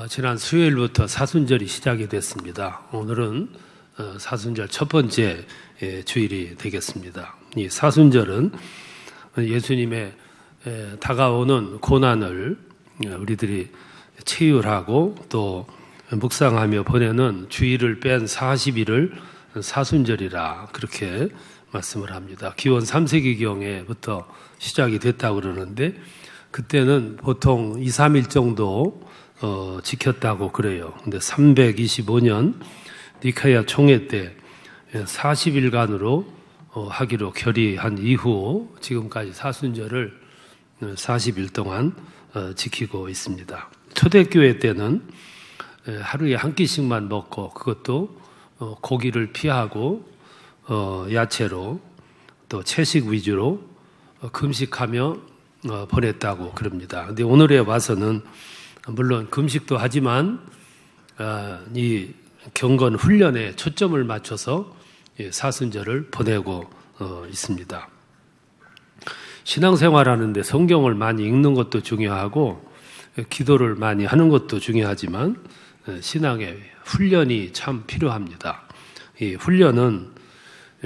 지난 수요일부터 사순절이 시작이 됐습니다. 오늘은 사순절 첫 번째 주일이 되겠습니다. 이 사순절은 예수님의 다가오는 고난을 우리들이 체휼하고 또 묵상하며 보내는 주일을 뺀 40일을 사순절이라 그렇게 말씀을 합니다. 기원 3세기경에부터 시작이 됐다고 그러는데 그때는 보통 2, 3일 정도 지켰다고 그래요. 근데 325년 니카야 총회 때 40일간으로 하기로 결의한 이후 지금까지 사순절을 40일 동안 지키고 있습니다. 초대교회 때는 하루에 한 끼씩만 먹고 그것도 고기를 피하고 야채로 또 채식 위주로 금식하며 보냈다고 그럽니다. 근데 오늘에 와서는 물론 금식도 하지만 이 경건 훈련에 초점을 맞춰서 사순절을 보내고 있습니다. 신앙생활하는데 성경을 많이 읽는 것도 중요하고 기도를 많이 하는 것도 중요하지만 신앙의 훈련이 참 필요합니다. 이 훈련은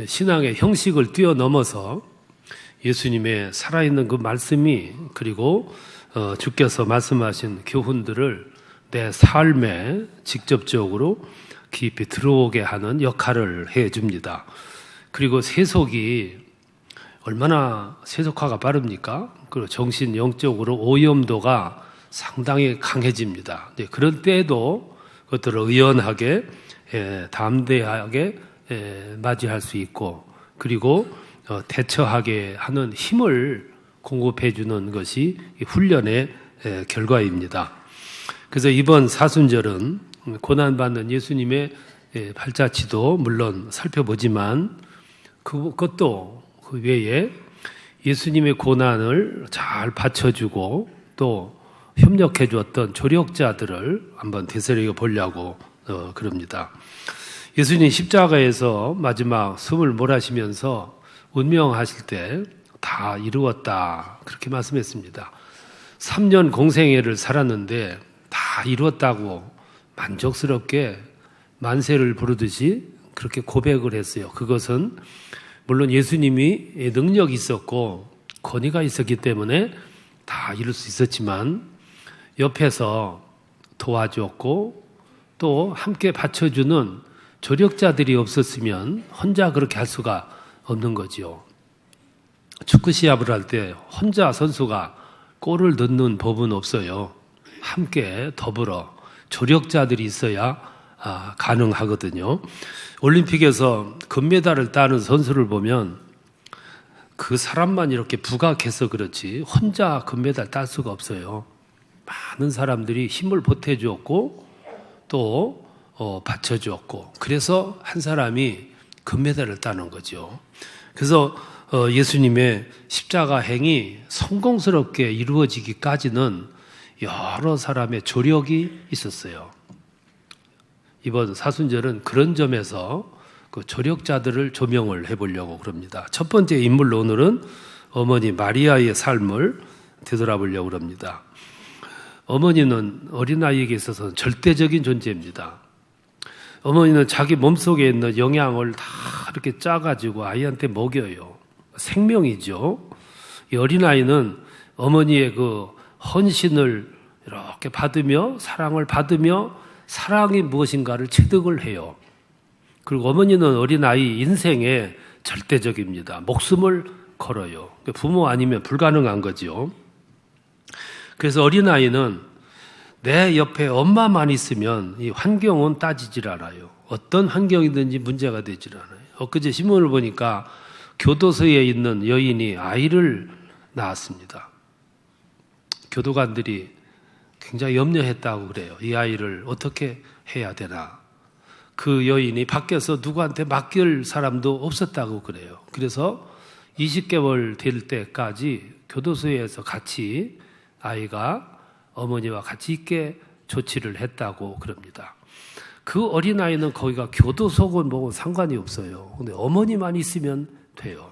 신앙의 형식을 뛰어넘어서 예수님의 살아있는 그 말씀이 그리고 주께서 말씀하신 교훈들을 내 삶에 직접적으로 깊이 들어오게 하는 역할을 해줍니다. 그리고 세속이 얼마나 세속화가 빠릅니까? 그리고 정신 영적으로 오염도가 상당히 강해집니다. 그런 때에도 그것들을 의연하게 담대하게 맞이할 수 있고 그리고 대처하게 하는 힘을 공급해 주는 것이 훈련의 결과입니다. 그래서 이번 사순절은 고난받는 예수님의 발자취도 물론 살펴보지만 그것도 그 외에 예수님의 고난을 잘 받쳐주고 또 협력해 주었던 조력자들을 한번 되새겨 보려고 그럽니다. 예수님 십자가에서 마지막 숨을 몰아쉬면서 운명하실 때 다 이루었다 그렇게 말씀했습니다. 3년 공생애를 살았는데 다 이루었다고 만족스럽게 만세를 부르듯이 그렇게 고백을 했어요. 그것은 물론 예수님이 능력이 있었고 권위가 있었기 때문에 다 이룰 수 있었지만 옆에서 도와줬고 또 함께 받쳐주는 조력자들이 없었으면 혼자 그렇게 할 수가 없는 거죠. 축구 시합을 할 때 혼자 선수가 골을 넣는 법은 없어요. 함께 더불어 조력자들이 있어야 가능하거든요. 올림픽에서 금메달을 따는 선수를 보면 그 사람만 이렇게 부각해서 그렇지 혼자 금메달 딸 수가 없어요. 많은 사람들이 힘을 보태주었고 또 받쳐주었고 그래서 한 사람이 금메달을 따는 거죠. 그래서 예수님의 십자가 행이 성공스럽게 이루어지기까지는 여러 사람의 조력이 있었어요. 이번 사순절은 그런 점에서 그 조력자들을 조명을 해보려고 그럽니다. 첫 번째 인물로 오늘은 어머니 마리아의 삶을 되돌아보려고 그럽니다. 어머니는 어린아이에게 있어서는 절대적인 존재입니다. 어머니는 자기 몸속에 있는 영양을 다 이렇게 짜가지고 아이한테 먹여요. 생명이죠. 이 어린아이는 어머니의 그 헌신을 이렇게 받으며 사랑을 받으며 사랑이 무엇인가를 체득을 해요. 그리고 어머니는 어린아이 인생에 절대적입니다. 목숨을 걸어요. 부모 아니면 불가능한 거죠. 그래서 어린아이는 내 옆에 엄마만 있으면 이 환경은 따지질 않아요. 어떤 환경이든지 문제가 되질 않아요. 엊그제 신문을 보니까 교도소에 있는 여인이 아이를 낳았습니다. 교도관들이 굉장히 염려했다고 그래요. 이 아이를 어떻게 해야 되나. 그 여인이 밖에서 누구한테 맡길 사람도 없었다고 그래요. 그래서 20개월 될 때까지 교도소에서 같이 아이가 어머니와 같이 있게 조치를 했다고 그럽니다. 그 어린아이는 거기가 교도소건 뭐건 상관이 없어요. 근데 어머니만 있으면 돼요.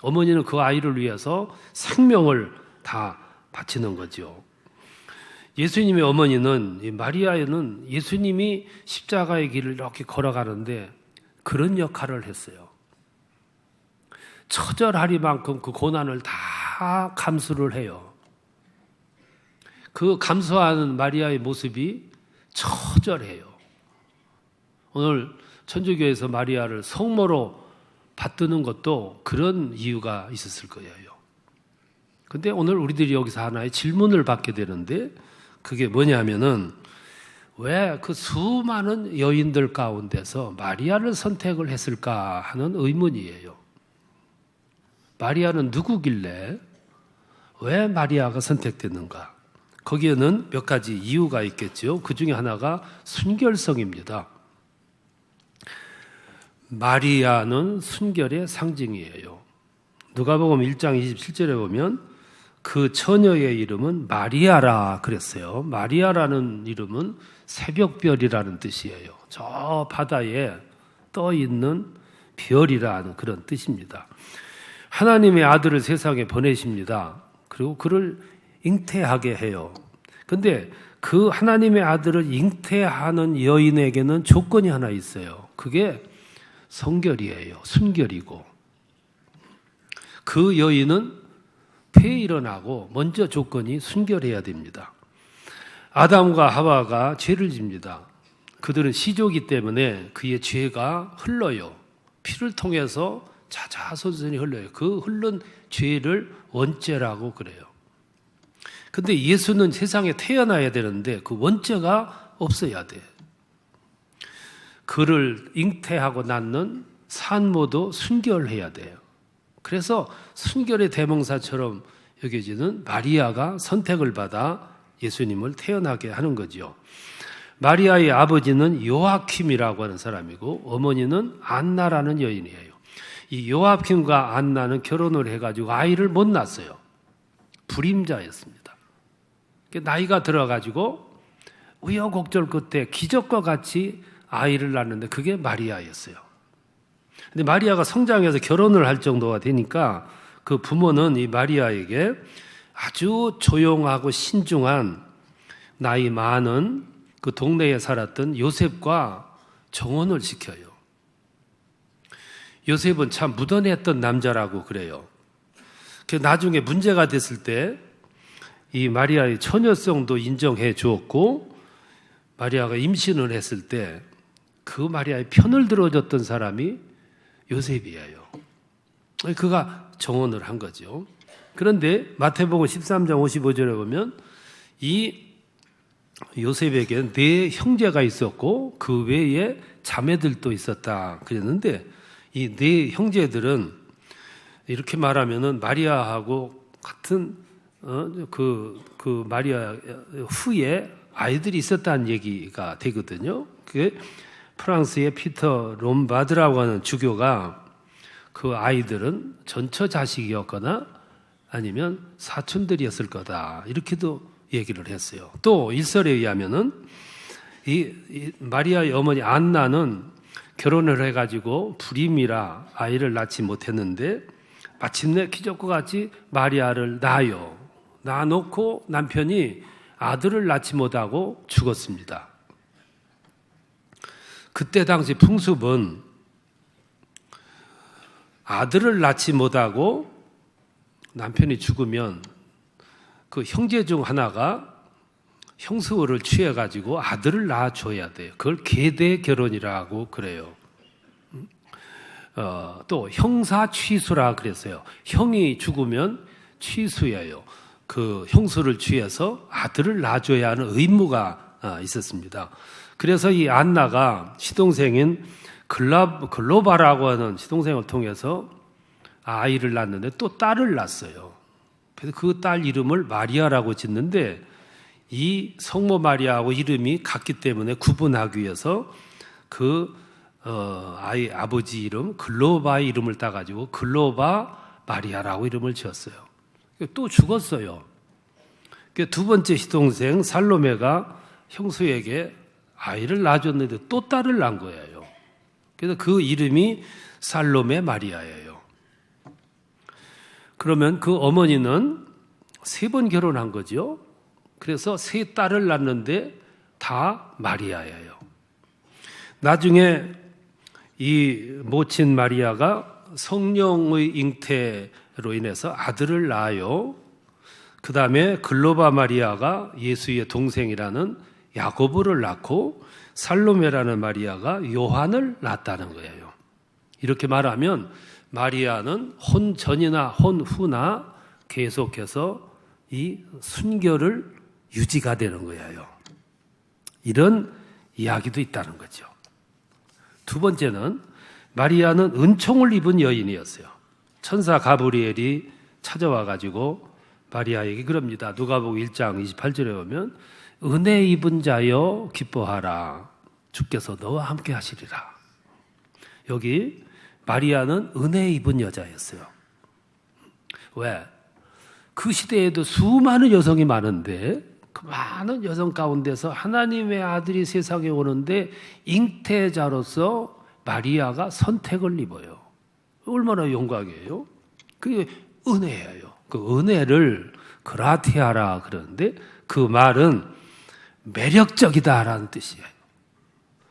어머니는 그 아이를 위해서 생명을 다 바치는 거죠. 예수님의 어머니는, 이 마리아는 예수님이 십자가의 길을 이렇게 걸어가는데 그런 역할을 했어요. 처절하리만큼 그 고난을 다 감수를 해요. 그 감수하는 마리아의 모습이 처절해요. 오늘 천주교에서 마리아를 성모로 받드는 것도 그런 이유가 있었을 거예요. 근데 오늘 우리들이 여기서 하나의 질문을 받게 되는데 그게 뭐냐면은 왜 그 수많은 여인들 가운데서 마리아를 선택을 했을까 하는 의문이에요. 마리아는 누구길래 왜 마리아가 선택됐는가? 거기에는 몇 가지 이유가 있겠죠. 그 중에 하나가 순결성입니다. 마리아는 순결의 상징이에요. 누가복음 1장 27절에 보면 그 처녀의 이름은 마리아라 그랬어요. 마리아라는 이름은 새벽별이라는 뜻이에요. 저 바다에 떠 있는 별이라는 그런 뜻입니다. 하나님의 아들을 세상에 보내십니다. 그리고 그를 잉태하게 해요. 근데 그 하나님의 아들을 잉태하는 여인에게는 조건이 하나 있어요. 그게 성결이에요. 순결이고. 그 여인은 폐에 일어나고 먼저 조건이 순결해야 됩니다. 아담과 하와가 죄를 집니다. 그들은 시조기 때문에 그의 죄가 흘러요. 피를 통해서 자자손손이 흘러요. 그 흐른 죄를 원죄라고 그래요. 근데 예수는 세상에 태어나야 되는데 그 원죄가 없어야 돼. 그를 잉태하고 낳는 산모도 순결해야 돼요. 그래서 순결의 대명사처럼 여겨지는 마리아가 선택을 받아 예수님을 태어나게 하는 거죠. 마리아의 아버지는 요아킴이라고 하는 사람이고 어머니는 안나라는 여인이에요. 이 요아킴과 안나는 결혼을 해가지고 아이를 못 낳았어요. 불임자였습니다. 나이가 들어가지고 우여곡절 끝에 기적과 같이 아이를 낳는데 그게 마리아였어요. 근데 마리아가 성장해서 결혼을 할 정도가 되니까 그 부모는 이 마리아에게 아주 조용하고 신중한 나이 많은 그 동네에 살았던 요셉과 정혼을 시켜요. 요셉은 참 무던했던 남자라고 그래요. 나중에 문제가 됐을 때 이 마리아의 처녀성도 인정해 주었고 마리아가 임신을 했을 때 그 마리아의 편을 들어줬던 사람이 요셉이에요. 그가 정혼을 한 거죠. 그런데 마태복음 13장 55절에 보면 이 요셉에게 네 형제가 있었고 그 외에 자매들도 있었다 그랬는데 이 네 형제들은 이렇게 말하면은 마리아하고 같은 그 마리아 후에 아이들이 있었다는 얘기가 되거든요. 그게 프랑스의 피터 롬바드라고 하는 주교가 그 아이들은 전처 자식이었거나 아니면 사촌들이었을 거다 이렇게도 얘기를 했어요. 또 일설에 의하면은 이 마리아의 어머니 안나는 결혼을 해가지고 불임이라 아이를 낳지 못했는데 마침내 기적과 같이 마리아를 낳아요. 낳아놓고 남편이 아들을 낳지 못하고 죽었습니다. 그때 당시 풍습은 아들을 낳지 못하고 남편이 죽으면 그 형제 중 하나가 형수를 취해가지고 아들을 낳아줘야 돼요. 그걸 계대 결혼이라고 그래요. 또 형사 취수라 그랬어요. 형이 죽으면 취수예요. 그 형수를 취해서 아들을 낳아줘야 하는 의무가 있었습니다. 그래서 이 안나가 시동생인 글로바라고 하는 시동생을 통해서 아이를 낳았는데 또 딸을 낳았어요. 그래서 그 딸 이름을 마리아라고 짓는데 이 성모 마리아하고 이름이 같기 때문에 구분하기 위해서 그 아이 아버지 이름 글로바의 이름을 따가지고 글로바 마리아라고 이름을 지었어요. 또 죽었어요. 두 번째 시동생 살로메가 형수에게 아이를 낳아줬는데 또 딸을 낳은 거예요. 그래서 그 이름이 살로메 마리아예요. 그러면 그 어머니는 3번 결혼한 거죠. 그래서 세 딸을 낳는데 다 마리아예요. 나중에 이 모친 마리아가 성령의 잉태로 인해서 아들을 낳아요. 그 다음에 글로바 마리아가 예수의 동생이라는 야고보를 낳고 살로메라는 마리아가 요한을 낳았다는 거예요. 이렇게 말하면 마리아는 혼전이나 혼후나 계속해서 이 순결을 유지가 되는 거예요. 이런 이야기도 있다는 거죠. 두 번째는 마리아는 은총을 입은 여인이었어요. 천사 가브리엘이 찾아와 가지고 마리아에게 그럽니다. 누가복음 1장 28절에 보면 은혜 입은 자여 기뻐하라. 주께서 너와 함께 하시리라. 여기 마리아는 은혜 입은 여자였어요. 왜? 그 시대에도 수많은 여성이 많은데 그 많은 여성 가운데서 하나님의 아들이 세상에 오는데 잉태자로서 마리아가 선택을 입어요. 얼마나 영광이에요? 그게 은혜예요. 그 은혜를 그라티아라 그러는데 그 말은 매력적이다라는 뜻이에요.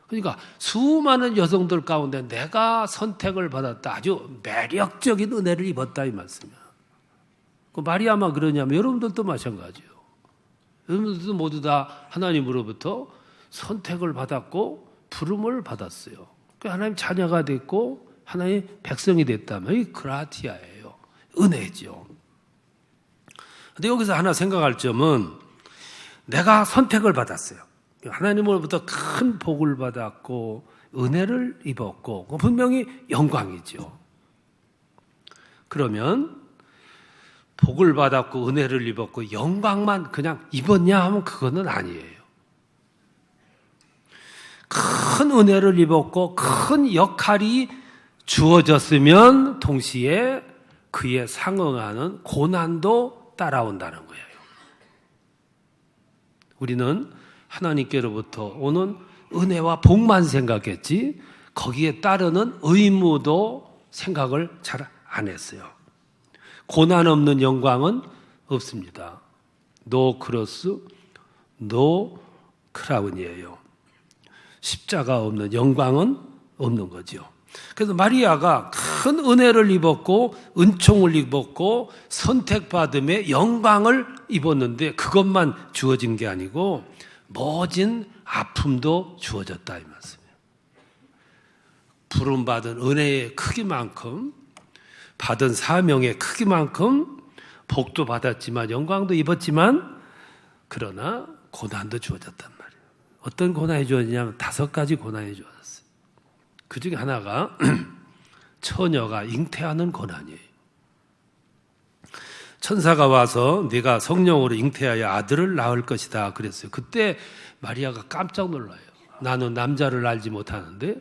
그러니까 수많은 여성들 가운데 내가 선택을 받았다. 아주 매력적인 은혜를 입었다 이 말씀이야. 그 마리아만 그러냐면 여러분들도 마찬가지예요. 여러분들도 모두 다 하나님으로부터 선택을 받았고 부름을 받았어요. 하나님 자녀가 됐고 하나님 백성이 됐다면 이 그라티아예요. 은혜죠. 근데 여기서 하나 생각할 점은 내가 선택을 받았어요. 하나님으로부터 큰 복을 받았고 은혜를 입었고 분명히 영광이죠. 그러면 복을 받았고 은혜를 입었고 영광만 그냥 입었냐 하면 그거는 아니에요. 큰 은혜를 입었고 큰 역할이 주어졌으면 동시에 그에 상응하는 고난도 따라온다는 거예요. 우리는 하나님께로부터 오는 은혜와 복만 생각했지 거기에 따르는 의무도 생각을 잘 안 했어요. 고난 없는 영광은 없습니다. 노 크로스, 노 크라운이에요. 십자가 없는 영광은 없는 거죠. 그래서 마리아가 큰 은혜를 입었고 은총을 입었고 선택받음의 영광을 입었는데 그것만 주어진 게 아니고 모진 아픔도 주어졌다 이 말씀이에요. 부름받은 은혜의 크기만큼 받은 사명의 크기만큼 복도 받았지만 영광도 입었지만 그러나 고난도 주어졌단 말이에요. 어떤 고난이 주어지냐면 5가지 고난이 주어졌어요. 그 중에 하나가 처녀가 잉태하는 고난이에요. 천사가 와서 네가 성령으로 잉태하여 아들을 낳을 것이다 그랬어요. 그때 마리아가 깜짝 놀라요. 나는 남자를 알지 못하는데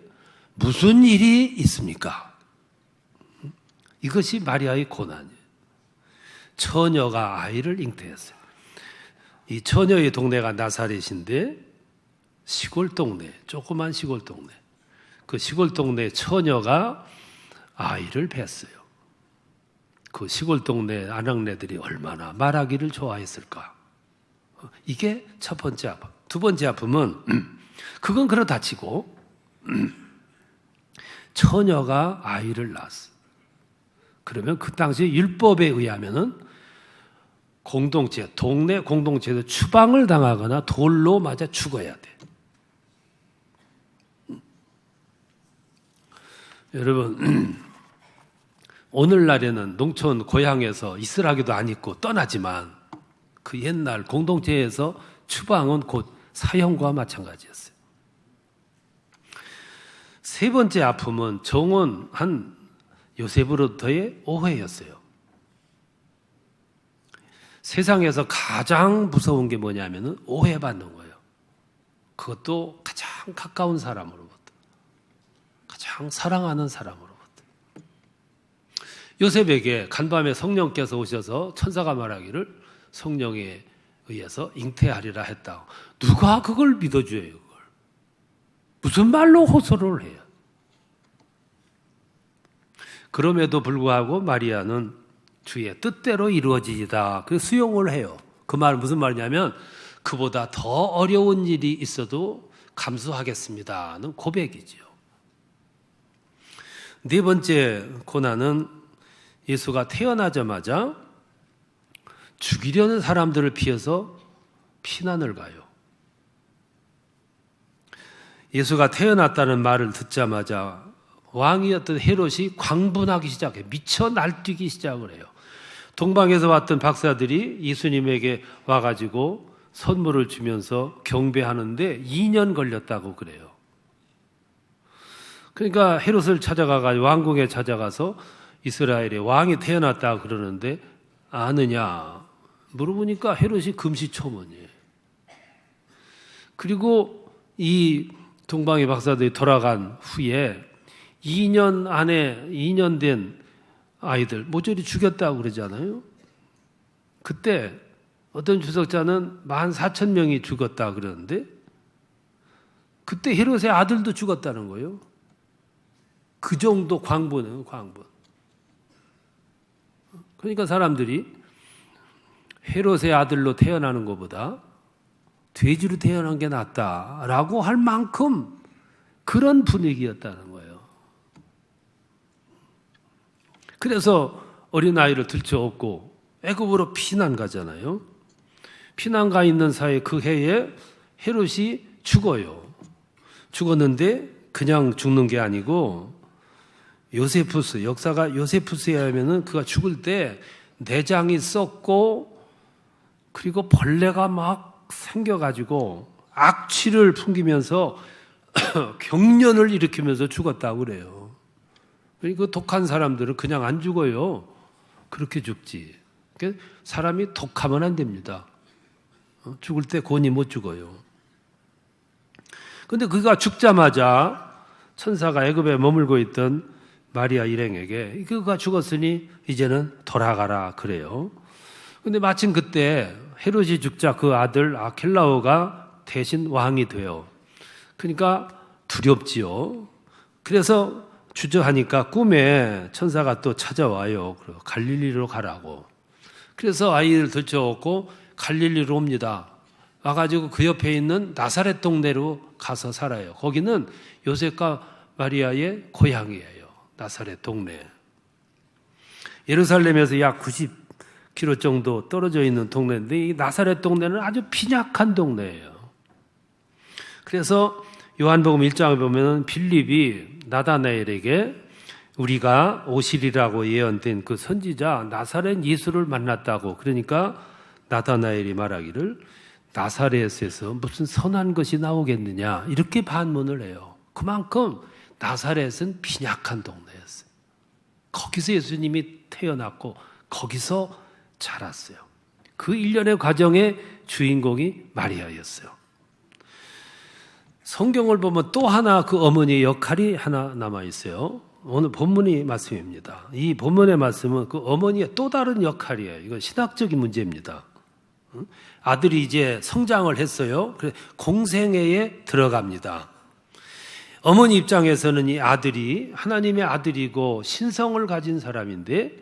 무슨 일이 있습니까? 이것이 마리아의 고난이에요. 처녀가 아이를 잉태했어요. 이 처녀의 동네가 나사렛인데 시골 동네, 조그만 시골 동네. 그 시골 동네 처녀가 아이를 뱄어요. 그 시골 동네 아낙네들이 얼마나 말하기를 좋아했을까. 이게 첫 번째 아픔. 두 번째 아픔은 그건 그렇다 치고 처녀가 아이를 낳았어요. 그러면 그 당시 율법에 의하면은 공동체, 동네 공동체에서 추방을 당하거나 돌로 맞아 죽어야 돼. 여러분, 오늘날에는 농촌 고향에서 이슬하기도 안 입고 떠나지만 그 옛날 공동체에서 추방은 곧 사형과 마찬가지였어요. 세 번째 아픔은 정혼한 요셉으로부터의 오해였어요. 세상에서 가장 무서운 게 뭐냐면 오해받는 거예요. 그것도 가장 가까운 사람으로부터, 가장 사랑하는 사람으로부터. 요셉에게 간밤에 성령께서 오셔서 천사가 말하기를 성령에 의해서 잉태하리라 했다. 누가 그걸 믿어줘요? 그걸 무슨 말로 호소를 해요? 그럼에도 불구하고 마리아는 주의 뜻대로 이루어지이다. 그 수용을 해요. 그 말 무슨 말이냐면 그보다 더 어려운 일이 있어도 감수하겠습니다는 고백이지요. 네 번째 고난은 예수가 태어나자마자 죽이려는 사람들을 피해서 피난을 가요. 예수가 태어났다는 말을 듣자마자 왕이었던 헤롯이 광분하기 시작해요. 미쳐 날뛰기 시작을 해요. 동방에서 왔던 박사들이 예수님에게 와가지고 선물을 주면서 경배하는데 2년 걸렸다고 그래요. 그러니까 헤롯을 찾아가가지고 왕궁에 찾아가서 이스라엘에 왕이 태어났다 그러는데 아느냐 물어보니까 헤롯이 금시초문이에요. 그리고 이 동방의 박사들이 돌아간 후에 2년 안에 2년 된 아이들 모조리 죽였다고 그러잖아요. 그때 어떤 주석자는 14,000명이 죽었다 그러는데 그때 헤롯의 아들도 죽었다는 거예요. 그 정도 광분은 광분. 그러니까 사람들이 헤롯의 아들로 태어나는 것보다 돼지로 태어난 게 낫다라고 할 만큼 그런 분위기였다는 거예요. 그래서 어린아이를 들쳐업고 애굽으로 피난 가잖아요. 피난 가 있는 사이 그 해에 헤롯이 죽어요. 죽었는데 그냥 죽는 게 아니고 요세푸스, 역사가 요세푸스에 하면은 그가 죽을 때 내장이 썩고 그리고 벌레가 막 생겨가지고 악취를 풍기면서 경련을 일으키면서 죽었다고 그래요. 그러니까 독한 사람들은 그냥 안 죽어요. 그렇게 죽지. 그러니까 사람이 독하면 안 됩니다. 죽을 때 권히 못 죽어요. 그런데 그가 죽자마자 천사가 애굽에 머물고 있던 마리아 일행에게 그가 죽었으니 이제는 돌아가라 그래요. 그런데 마침 그때 헤롯이 죽자 그 아들 아켈라오가 대신 왕이 돼요. 그러니까 두렵지요. 그래서 주저하니까 꿈에 천사가 또 찾아와요. 갈릴리로 가라고. 그래서 아이를 들쳐업고 갈릴리로 옵니다. 와가지고 그 옆에 있는 나사렛 동네로 가서 살아요. 거기는 요셉과 마리아의 고향이에요. 나사렛 동네. 예루살렘에서 약 90km 정도 떨어져 있는 동네인데 이 나사렛 동네는 아주 빈약한 동네예요. 그래서 요한복음 1장에 보면 빌립이 나다나엘에게 우리가 오시리라고 예언된 그 선지자 나사렛 예수를 만났다고. 그러니까 나다나엘이 말하기를 나사렛에서 무슨 선한 것이 나오겠느냐 이렇게 반문을 해요. 그만큼 나사렛은 빈약한 동네였어요. 거기서 예수님이 태어났고 거기서 자랐어요. 그 일련의 과정의 주인공이 마리아였어요. 성경을 보면 또 하나 그 어머니의 역할이 하나 남아있어요. 오늘 본문이 말씀입니다. 이 본문의 말씀은 그 어머니의 또 다른 역할이에요. 이건 신학적인 문제입니다. 아들이 이제 성장을 했어요. 그래서 공생애에 들어갑니다. 어머니 입장에서는 이 아들이 하나님의 아들이고 신성을 가진 사람인데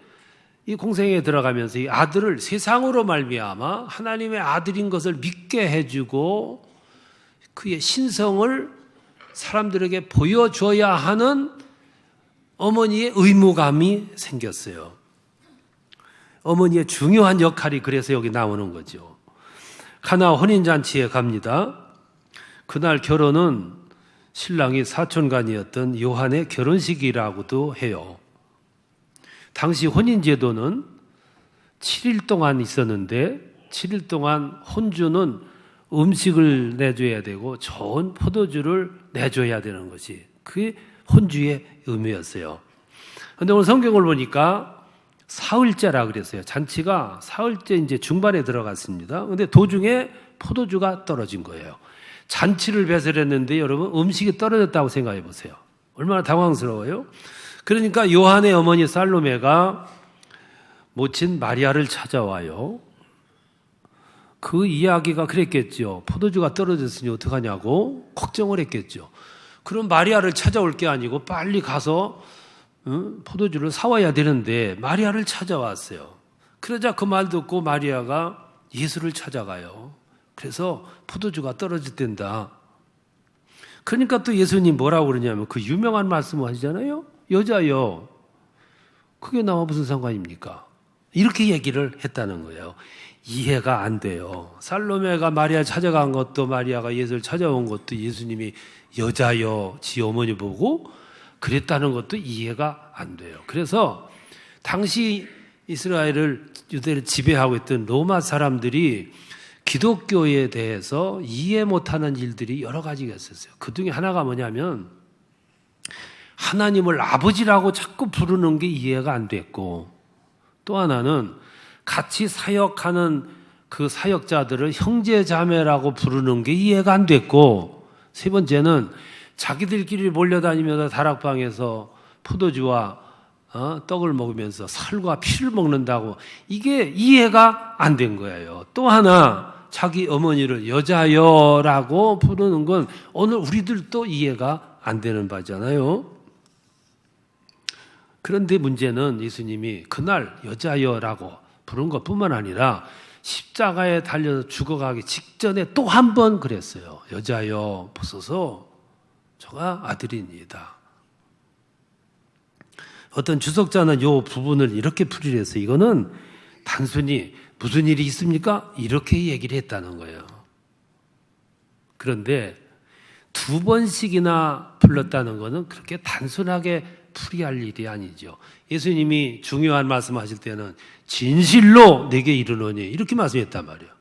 이 공생애에 들어가면서 이 아들을 세상으로 말미암아 하나님의 아들인 것을 믿게 해주고 그의 신성을 사람들에게 보여줘야 하는 어머니의 의무감이 생겼어요. 어머니의 중요한 역할이 그래서 여기 나오는 거죠. 가나 혼인잔치에 갑니다. 그날 결혼은 신랑이 사촌간이었던 요한의 결혼식이라고도 해요. 당시 혼인제도는 7일 동안 있었는데 7일 동안 혼주는 음식을 내줘야 되고 좋은 포도주를 내줘야 되는 것이 그게 혼주의 의미였어요. 그런데 오늘 성경을 보니까 사흘째라 그랬어요. 잔치가 사흘째 이제 중반에 들어갔습니다. 그런데 도중에 포도주가 떨어진 거예요. 잔치를 배설했는데 여러분 음식이 떨어졌다고 생각해 보세요. 얼마나 당황스러워요. 그러니까 요한의 어머니 살로메가 모친 마리아를 찾아와요. 그 이야기가 그랬겠죠. 포도주가 떨어졌으니 어떡하냐고 걱정을 했겠죠. 그럼 마리아를 찾아올 게 아니고 빨리 가서 포도주를 사와야 되는데 마리아를 찾아왔어요. 그러자 그 말 듣고 마리아가 예수를 찾아가요. 그래서 포도주가 떨어졌댄다. 그러니까 또 예수님 뭐라고 그러냐면 그 유명한 말씀을 하시잖아요. 여자여, 그게 나와 무슨 상관입니까? 이렇게 얘기를 했다는 거예요. 이해가 안 돼요. 살로메가 마리아 찾아간 것도, 마리아가 예수를 찾아온 것도 예수님이 여자여 지 어머니 보고 그랬다는 것도 이해가 안 돼요. 그래서 당시 이스라엘을, 유대를 지배하고 있던 로마 사람들이 기독교에 대해서 이해 못하는 일들이 여러 가지가 있었어요. 그 중에 하나가 뭐냐면 하나님을 아버지라고 자꾸 부르는 게 이해가 안 됐고, 또 하나는 같이 사역하는 그 사역자들을 형제 자매라고 부르는 게 이해가 안 됐고, 세 번째는 자기들끼리 몰려다니면서 다락방에서 포도주와 떡을 먹으면서 살과 피를 먹는다고, 이게 이해가 안 된 거예요. 또 하나, 자기 어머니를 여자여라고 부르는 건 오늘 우리들도 이해가 안 되는 바잖아요. 그런데 문제는 예수님이 그날 여자여라고 부른 것뿐만 아니라 십자가에 달려서 죽어가기 직전에 또 한 번 그랬어요. 여자여 보소서, 저가 아들입니다. 어떤 주석자는 이 부분을 이렇게 풀이를 해서 이거는 단순히 무슨 일이 있습니까? 이렇게 얘기를 했다는 거예요. 그런데 두 번씩이나 불렀다는 것은 그렇게 단순하게 풀이할 일이 아니죠. 예수님이 중요한 말씀하실 때는 진실로 내게 이르노니 이렇게 말씀했단 말이에요.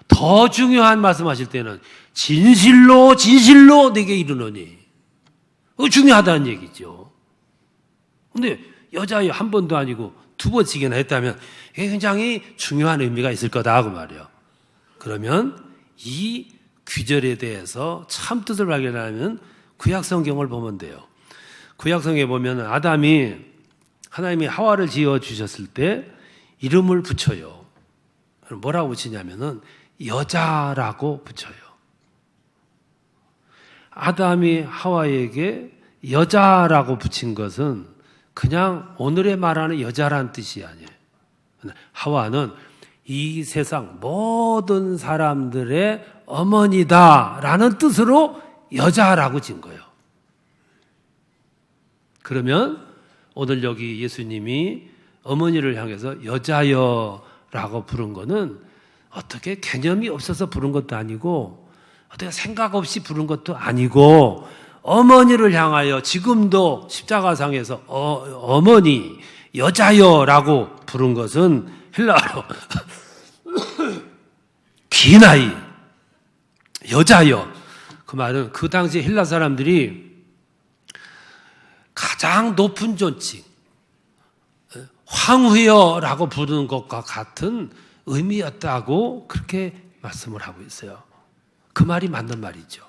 더 중요한 말씀하실 때는 진실로 내게 이르노니, 중요하다는 얘기죠. 근데 여자여 한 번도 아니고 두 번씩이나 했다면 굉장히 중요한 의미가 있을 거다 그 말이에요. 그러면 이 귀절에 대해서 참 뜻을 발견하면 구약 성경을 보면 돼요. 구약 성경에 보면 아담이, 하나님이 하와를 지어 주셨을 때 이름을 붙여요. 뭐라고 붙이냐면은 여자라고 붙여요. 아담이 하와에게 여자라고 붙인 것은 그냥 오늘의 말하는 여자란 뜻이 아니에요. 하와는 이 세상 모든 사람들의 어머니다라는 뜻으로 여자라고 진 거예요. 그러면 오늘 여기 예수님이 어머니를 향해서 여자여라고 부른 거는 어떻게 개념이 없어서 부른 것도 아니고 어떻게 생각 없이 부른 것도 아니고, 어머니를 향하여 지금도 십자가상에서 어머니, 여자여라고 부른 것은 헬라어로 기나이, 여자여. 그 말은 그 당시 헬라 사람들이 가장 높은 존칭, 황후여라고 부르는 것과 같은 의미였다고 그렇게 말씀을 하고 있어요. 그 말이 맞는 말이죠.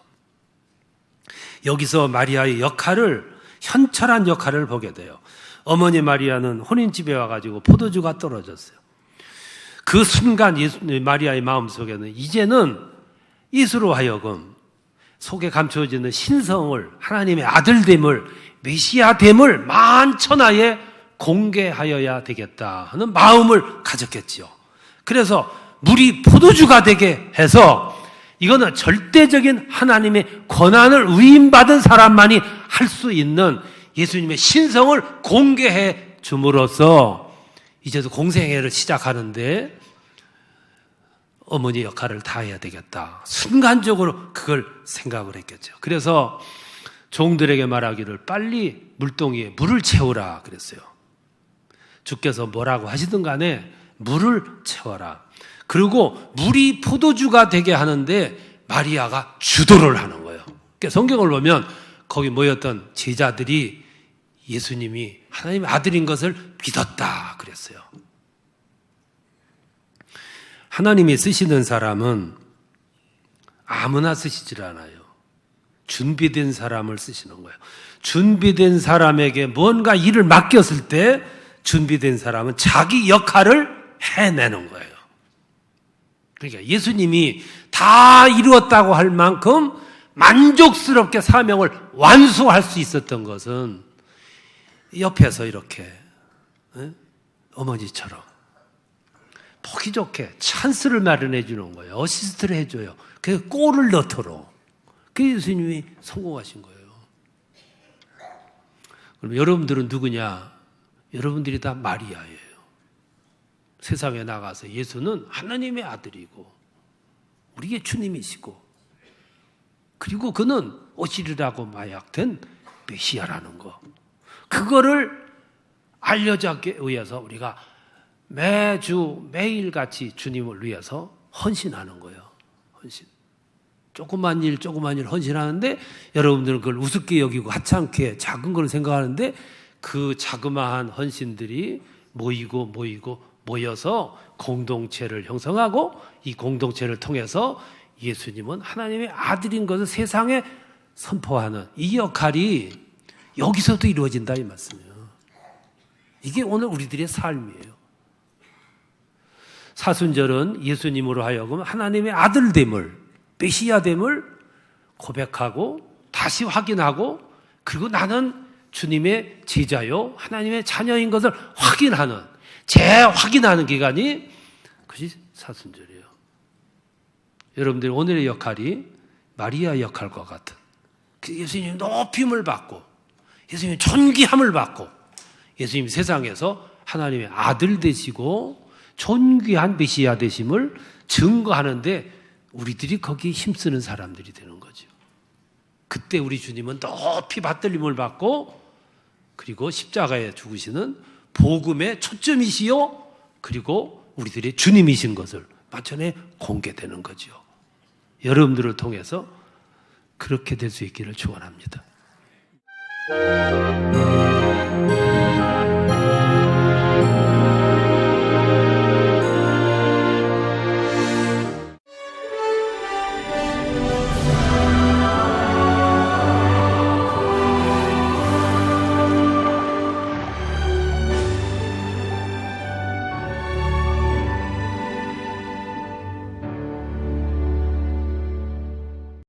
여기서 마리아의 역할을, 현철한 역할을 보게 돼요. 어머니 마리아는 혼인집에 와가지고 포도주가 떨어졌어요. 그 순간 마리아의 마음속에는 이제는 예수로 하여금 속에 감춰지는 신성을, 하나님의 아들됨을, 메시아됨을 만천하에 공개하여야 되겠다 하는 마음을 가졌겠지요. 그래서 물이 포도주가 되게 해서, 이거는 절대적인 하나님의 권한을 위임받은 사람만이 할 수 있는 예수님의 신성을 공개해 줌으로써 이제도 공생애를 시작하는데 어머니 역할을 다해야 되겠다. 순간적으로 그걸 생각을 했겠죠. 그래서 종들에게 말하기를 빨리 물동이에 물을 채우라 그랬어요. 주께서 뭐라고 하시든 간에 물을 채워라. 그리고 물이 포도주가 되게 하는데 마리아가 주도를 하는 거예요. 그러니까 성경을 보면 거기 모였던 제자들이 예수님이 하나님의 아들인 것을 믿었다 그랬어요. 하나님이 쓰시는 사람은 아무나 쓰시질 않아요. 준비된 사람을 쓰시는 거예요. 준비된 사람에게 뭔가 일을 맡겼을 때 준비된 사람은 자기 역할을 해내는 거예요. 그러니까 예수님이 다 이루었다고 할 만큼 만족스럽게 사명을 완수할 수 있었던 것은 옆에서 이렇게 어머니처럼 보기 좋게 찬스를 마련해 주는 거예요. 어시스트를 해줘요. 그래서 골을 넣도록. 그 예수님이 성공하신 거예요. 그럼 여러분들은 누구냐? 여러분들이 다 마리아예요. 세상에 나가서 예수는 하나님의 아들이고 우리의 주님이시고 그리고 그는 오시리라고 마약된 메시아라는 거. 그거를 알려주기 위해서 우리가 매주 매일같이 주님을 위해서 헌신하는 거예요. 헌신. 조그만 일 헌신하는데 여러분들은 그걸 우습게 여기고 하찮게 작은 걸 생각하는데 그 자그마한 헌신들이 모여서 공동체를 형성하고 이 공동체를 통해서 예수님은 하나님의 아들인 것을 세상에 선포하는 이 역할이 여기서도 이루어진다 이 말씀이에요. 이게 오늘 우리들의 삶이에요. 사순절은 예수님으로 하여금 하나님의 아들됨을 메시아됨을 고백하고 다시 확인하고 그리고 나는 주님의 제자요 하나님의 자녀인 것을 확인하는 재확인하는 기간이 그것이 사순절이에요. 여러분들 오늘의 역할이 마리아 역할과 같은 예수님 높임을 받고 예수님 존귀함을 받고 예수님 세상에서 하나님의 아들 되시고 존귀한 메시아 되심을 증거하는데 우리들이 거기에 힘쓰는 사람들이 되는 거죠. 그때 우리 주님은 높이 받들림을 받고 그리고 십자가에 죽으시는 복음의 초점이시요 그리고 우리들의 주님이신 것을 마천에 공개되는 거죠. 여러분들을 통해서 그렇게 될 수 있기를 축원합니다.